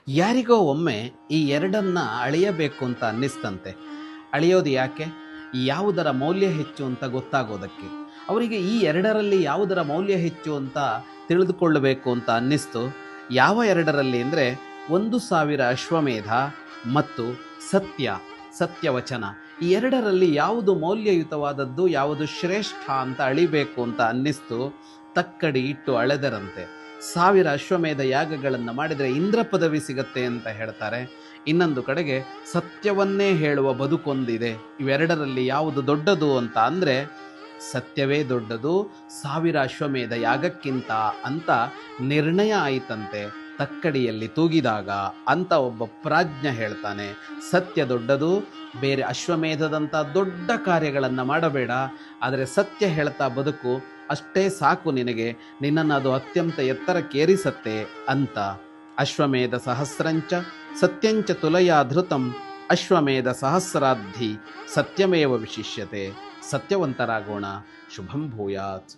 ಯಾರಿಗೋ ಒಮ್ಮೆ ಈ ಎರಡನ್ನ ಅಳೆಯಬೇಕು ಅಂತ ಅನ್ನಿಸ್ತಂತೆ. ಅಳೆಯೋದು ಯಾಕೆ? ಯಾವುದರ ಮೌಲ್ಯ ಹೆಚ್ಚು ಅಂತ ಗೊತ್ತಾಗೋದಕ್ಕೆ. ಅವರಿಗೆ ಈ ಎರಡರಲ್ಲಿ ಯಾವುದರ ಮೌಲ್ಯ ಹೆಚ್ಚು ಅಂತ ತಿಳಿದುಕೊಳ್ಳಬೇಕು ಅಂತ ಅನ್ನಿಸ್ತು. ಯಾವ ಎರಡರಲ್ಲಿ ಅಂದರೆ 1,000 ಅಶ್ವಮೇಧ ಮತ್ತು ಸತ್ಯವಚನ. ಈ ಎರಡರಲ್ಲಿ ಯಾವುದು ಮೌಲ್ಯಯುತವಾದದ್ದು, ಯಾವುದು ಶ್ರೇಷ್ಠ ಅಂತ ಅಳಿಬೇಕು ಅಂತ ಅನ್ನಿಸ್ತು. ತಕ್ಕಡಿ ಇಟ್ಟು ಅಳೆದರಂತೆ. 1000 ಅಶ್ವಮೇಧ ಯಾಗಗಳನ್ನು ಮಾಡಿದರೆ ಇಂದ್ರ ಪದವಿ ಸಿಗತ್ತೆ ಅಂತ ಹೇಳ್ತಾರೆ. ಇನ್ನೊಂದು ಕಡೆಗೆ ಸತ್ಯವನ್ನೇ ಹೇಳುವ ಬದುಕೊಂದಿದೆ. ಇವೆರಡರಲ್ಲಿ ಯಾವುದು ದೊಡ್ಡದು ಅಂತ ಅಂದರೆ ಸತ್ಯವೇ ದೊಡ್ಡದು 1000 ಅಶ್ವಮೇಧ ಯಾಗಕ್ಕಿಂತ ಅಂತ ನಿರ್ಣಯ ಆಯಿತಂತೆ ತಕ್ಕಡಿಯಲ್ಲಿ ತೂಗಿದಾಗ ಅಂತ ಒಬ್ಬ ಪ್ರಾಜ್ಞ ಹೇಳ್ತಾನೆ. ಸತ್ಯ ದೊಡ್ಡದು, ಬೇರೆ ಅಶ್ವಮೇಧದಂಥ ದೊಡ್ಡ ಕಾರ್ಯಗಳನ್ನು ಮಾಡಬೇಡ, ಆದರೆ ಸತ್ಯ ಹೇಳ್ತಾ ಬದುಕು, ಅಷ್ಟೇ ಸಾಕು ನಿನಗೆ, ನಿನ್ನನ್ನು ಅದು ಅತ್ಯಂತ ಎತ್ತರಕ್ಕೇರಿಸತ್ತೆ ಅಂತ. ಅಶ್ವಮೇಧ ಸಹಸ್ರಂಚ ಸತ್ಯಂಚ ತುಲಯಾ ಧೃತಂ ಅಶ್ವಮೇಧ ಸಹಸ್ರಾಧಿ ಸತ್ಯಮೇವ ವಿಶಿಷ್ಯತೆ. ಸತ್ಯವಂತರಾಗೋಣ. ಶುಭಂ ಭೂಯಾತ್.